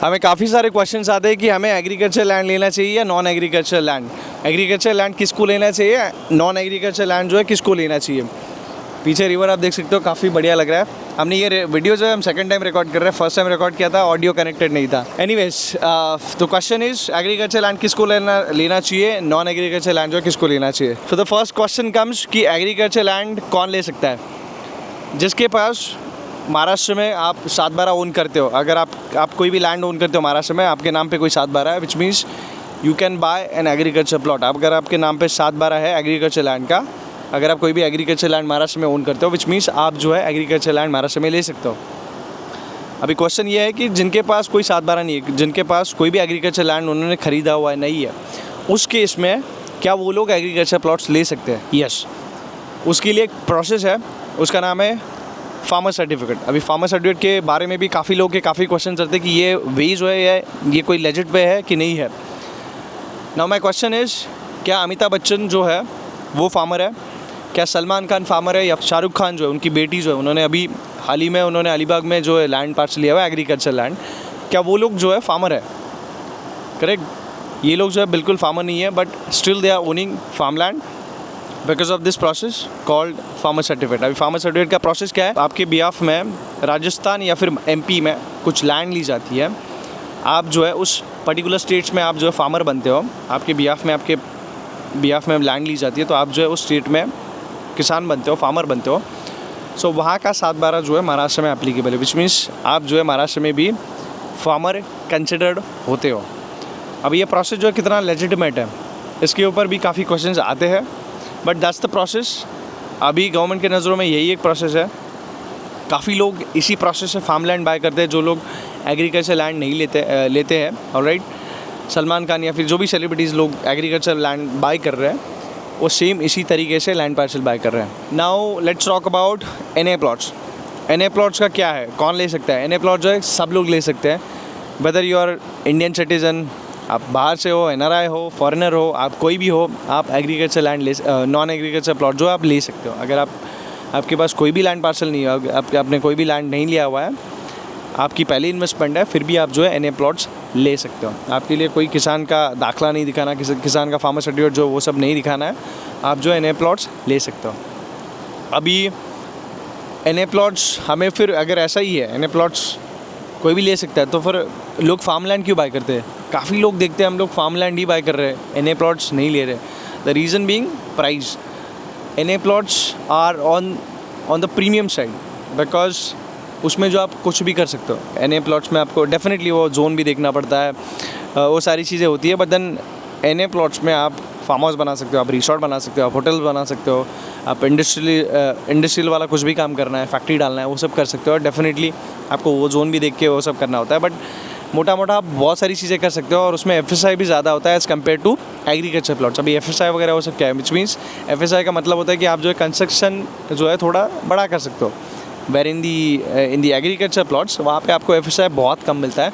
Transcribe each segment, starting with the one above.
हमें काफ़ी सारे क्वेश्चंस आते हैं कि हमें एग्रीकल्चर लैंड लेना चाहिए या non agriculture land. Agriculture land किसको लेना चाहिए, नॉन एग्रीकल्चर लैंड जो है किसको लेना चाहिए। पीछे रिवर आप देख सकते हो, काफ़ी बढ़िया लग रहा है। हमने ये वीडियो जो है हम सेकंड टाइम रिकॉर्ड कर रहे हैं, फर्स्ट टाइम रिकॉर्ड किया था, ऑडियो कनेक्टेड नहीं था। एनीवेज तो क्वेश्चन इज एग्रीकल्चर लैंड किसको लेना चाहिए, नॉन एग्रीकल्चर लैंड जो है किसको लेना चाहिए। तो द फर्स्ट क्वेश्चन कम्स कि एग्रीकल्चर लैंड कौन ले सकता है। जिसके पास महाराष्ट्र में आप 7/12 ओन करते हो, अगर आप कोई भी लैंड ओन करते हो महाराष्ट्र में, आपके नाम पे कोई 7/12 है, which means you can buy an agriculture plot. अगर आपके नाम पे 7/12 है एग्रीकल्चर लैंड का, अगर आप कोई भी एग्रीकल्चर लैंड महाराष्ट्र में ओन करते हो, विच मीन्स आप जो है एग्रीकल्चर लैंड महाराष्ट्र में ले सकते हो। अभी क्वेश्चन ये है कि जिनके पास कोई 7/12 नहीं है, जिनके पास कोई भी एग्रीकल्चर लैंड उन्होंने ख़रीदा हुआ नहीं है, उस केस में क्या वो लोग एग्रीकल्चर प्लॉट्स ले सकते हैं? यस, उसके लिए एक प्रोसेस है, उसका नाम है फार्मर सर्टिफिकेट। अभी फार्मर सर्टिफिकेट के बारे में भी काफ़ी लोग के काफ़ी क्वेश्चन चलते हैं कि ये वे जो है ये कोई लेजिट वे है कि नहीं है। नाउ माय क्वेश्चन इज़, क्या अमिताभ बच्चन जो है वो फार्मर है? क्या सलमान खान फार्मर है? या शाहरुख खान जो है, उनकी बेटी जो है, उन्होंने अभी हाल ही में उन्होंने अलीबाग में जो है लैंड पार्सल लिया हुआ है एग्रीकल्चर लैंड, क्या वो लोग जो है फार्मर है? करेक्ट, ये लोग जो है बिल्कुल फार्मर नहीं है, but still they are owning farm land because of this process called farmer certificate. अभी फार्मर सर्टिफिकेट का प्रोसेस क्या है? आपके बिहाफ में राजस्थान या फिर एमपी में कुछ लैंड ली जाती है, आप जो है उस पर्टिकुलर स्टेट्स में आप जो है फार्मर बनते हो, आपके बिहाफ में लैंड ली जाती है, तो आप जो है उस स्टेट में किसान बनते हो, फार्मर बनते हो। सो वहाँ का 7/12 जो है महाराष्ट्र में एप्लीकेबल है, विच मीन्स आप जो है महाराष्ट्र में भी फार्मर कंसिडर्ड होते हो। अब ये प्रोसेस जो है कितना लेजिटिमेट है, इसके ऊपर भी काफ़ी क्वेश्चंस आते हैं, बट दैट्स द प्रोसेस। अभी गवर्नमेंट के नज़रों में यही एक प्रोसेस है। काफ़ी लोग इसी प्रोसेस से फार्म लैंड बाय करते हैं, जो लोग एग्रीकल्चर लैंड नहीं लेते हैं। ऑलराइट, सलमान खान या फिर जो भी सेलिब्रिटीज़ लोग एग्रीकल्चर लैंड बाय कर रहे हैं, वो सेम इसी तरीके से लैंड पार्सल बाय कर रहे हैं। Now let's talk about NA plots. NA plots का क्या है, कौन ले सकता है? एनए प्लॉट जो है सब लोग ले सकते हैं, whether you are Indian citizen, आप बाहर से हो, एनआरआई हो, फॉरेनर हो, आप कोई भी हो, आप agriculture land non agriculture plot जो आप ले सकते हो। अगर आपके पास कोई भी लैंड पार्सल नहीं है, आपने कोई भी लैंड नहीं लिया हुआ है, आपकी पहली इन्वेस्टमेंट है, फिर भी आप जो है एनए प्लॉट्स ले सकते हो। आपके लिए कोई किसान का दाखला नहीं दिखाना, किसान का फार्मर सर्टिफिकेट जो वो सब नहीं दिखाना है, आप जो एनए प्लॉट्स ले सकते हो। अभी एनए प्लॉट्स हमें फिर अगर ऐसा ही है, एनए प्लॉट्स कोई भी ले सकता है, तो फिर लोग फार्म लैंड क्यों बाय करते हैं? काफ़ी लोग देखते हैं हम लोग फार्म लैंड ही बाय कर रहे हैं, एनए प्लॉट्स नहीं ले रहे। The reason being price. NA plots are on the premium side, because उसमें जो आप कुछ भी कर सकते हो। एनए प्लॉट्स में आपको डेफिनेटली वो जोन भी देखना पड़ता है, वो सारी चीज़ें होती है, बट देन एनए प्लॉट्स में आप फार्म हाउस बना सकते हो, आप रिसोर्ट बना सकते हो, आप होटल बना सकते हो, आप इंडस्ट्रियल वाला कुछ भी काम करना है, फैक्ट्री डालना है, वो सब कर सकते हो। और डेफिनेटली आपको वो जोन भी देख के वो सब करना होता है, बट मोटा मोटा आप बहुत सारी चीज़ें कर सकते हो, और उसमें एफएसआई भी ज़्यादा होता है as compare to agriculture plots. अभी एफएसआई वगैरह वो सब क्या है, विच मीन्स एफएसआई का मतलब होता है कि आप जो है कंस्ट्रक्शन जो है थोड़ा बड़ा कर सकते हो। Where in the agriculture plots वहाँ पे आपको एफएसआई बहुत कम मिलता है,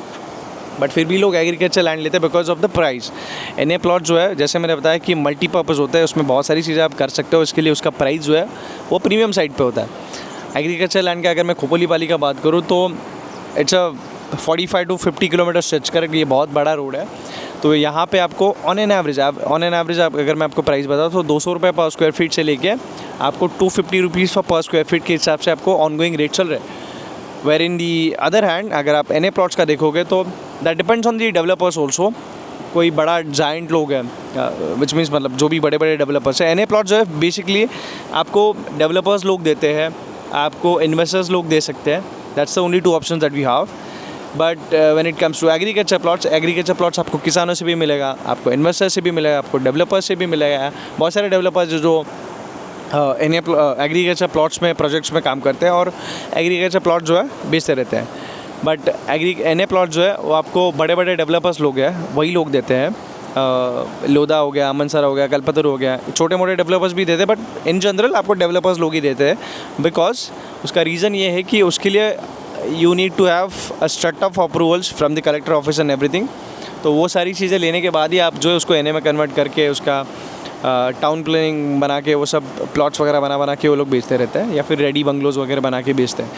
बट फिर भी लोग एग्रीकल्चर लैंड लेते हैं because of the price. NA plot जो है, जैसे मैंने बताया कि मल्टीपर्पज़ होता है, उसमें बहुत सारी चीज़ें आप कर सकते हो, इसके लिए उसका प्राइस जो है वो प्रीमियम साइड पे होता है। एग्रीकल्चर लैंड का अगर मैं खोपोली पाली का बात करूँ तो it's a 45 to 50 kilometre stretch कर, ये बहुत बड़ा रोड है। तो यहाँ पे आपको ऑन एन एवरेज अगर मैं आपको प्राइस बताऊँ तो 200 रुपये पर स्क्वायर फीट से लेके आपको 250 रुपीज़ पर स्क्वायर फीट के हिसाब से आपको ऑनगोइंग रेट चल रहे हैं। Where in the other hand अगर आप एनए प्लॉट्स का देखोगे तो that depends on the developers also. कोई बड़ा जाइंट लोग हैं, विच मीन्स मतलब जो भी बड़े बड़े डेवलपर्स हैं, एनए प्लॉट जो है बेसिकली आपको डेवलपर्स लोग देते हैं, आपको इन्वेस्टर्स लोग दे सकते हैं। That's the only 2 option that we have. But when it comes to agriculture plots आपको किसानों से भी मिलेगा, आपको इन्वेस्टर से भी मिलेगा, आपको डेवलपर्स से भी मिलेगा। बहुत सारे डेवलपर्स जो एग्रीकल्चर प्लॉट्स में प्रोजेक्ट्स में काम करते हैं और एग्रीकल्चर प्लॉट जो है बेचते रहते हैं। बट एनए प्लॉट जो है वो आपको बड़े बड़े डेवलपर्स लोग हैं वही लोग देते हैं। लोधा हो गया, अमनसर हो गया, कल्पतरू हो गया, छोटे मोटे डेवलपर्स भी देते हैं, बट इन जनरल आपको डेवलपर्स लोग ही देते हैं। बिकॉज उसका रीज़न ये है कि उसके लिए you need to have a set of approvals from the collector office and everything. तो वो सारी चीज़ें लेने के बाद ही आप जो है उसको एनए में कन्वर्ट करके उसका टाउन प्लानिंग बना के वो सब प्लॉट्स वगैरह बना के वो लोग बेचते रहते हैं, या फिर रेडी बंगलोज वगैरह बना के बेचते हैं।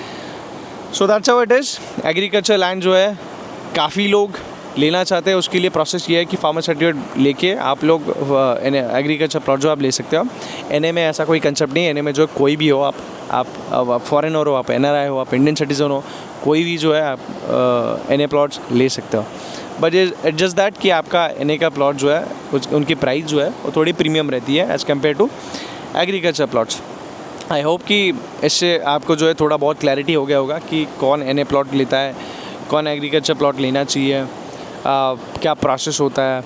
So that's how it is. Agriculture land जो है काफ़ी लोग लेना चाहते हैं, उसके लिए प्रोसेस ये है कि फार्मर सर्टिफिकेट लेके आप लोग एग्रीकल्चर प्लॉट जो आप ले सकते हो। एनए में ऐसा कोई कंसेप्ट नहीं है। एनए में जो कोई भी हो, आप फॉरेनर हो, आप एनआरआई हो, आप इंडियन सिटीज़न हो, कोई भी जो है आप एनए प्लॉट्स ले सकते हो। बट इट जस्ट दैट कि आपका एनए का प्लॉट जो है उनकी प्राइस जो है वो थोड़ी प्रीमियम रहती है as compare to agriculture plots. I hope कि इससे आपको जो है थोड़ा बहुत क्लैरिटी हो गया होगा कि कौन एनए प्लॉट लेता है, कौन एग्रीकल्चर प्लॉट लेना चाहिए, क्या प्रोसेस होता है।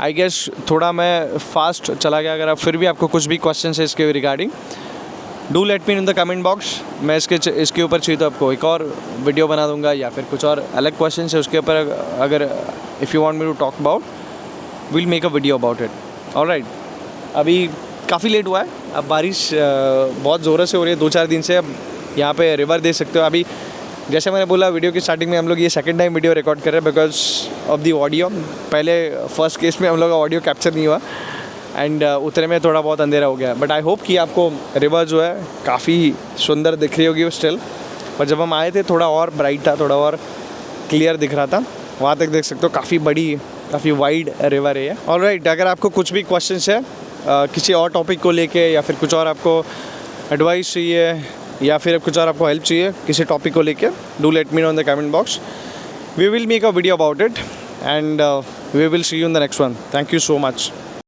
आई गेस थोड़ा मैं फास्ट चला गया। अगर आप फिर भी आपको कुछ भी क्वेश्चन है इसके regarding, do let me in the comment box. मैं इसके ऊपर चाहिए तो आपको एक और वीडियो बना दूंगा, या फिर कुछ और अलग क्वेश्चन है उसके ऊपर अगर if you want me to talk about, will make a video about it. Alright, अभी काफ़ी लेट हुआ है। अब बारिश बहुत ज़ोरों से हो रही है 2-4 दिन से। अब यहाँ पे रिवर देख सकते हो। अभी जैसे मैंने बोला वीडियो की स्टार्टिंग में, हम लोग ये सेकंड टाइम वीडियो रिकॉर्ड कर रहे हैं बिकॉज ऑफ दी ऑडियो। पहले फर्स्ट केस में हम लोग का ऑडियो कैप्चर नहीं हुआ एंड उतने में थोड़ा बहुत अंधेरा हो गया। बट आई होप कि आपको रिवर जो है काफ़ी सुंदर दिख रही होगी स्टिल। पर जब हम आए थे थोड़ा और ब्राइट था, थोड़ा और क्लियर दिख रहा था। वहाँ तक देख सकते हो काफ़ी बड़ी, काफ़ी वाइड रिवर है। ऑलराइट, अगर आपको कुछ भी क्वेश्चन है किसी और टॉपिक को लेके, या फिर कुछ और आपको एडवाइस चाहिए, या फिर कुछ और आपको हेल्प चाहिए किसी टॉपिक को लेके, do let me know in the comment box. We will make a video about it and we will see you in the next one. Thank you so much.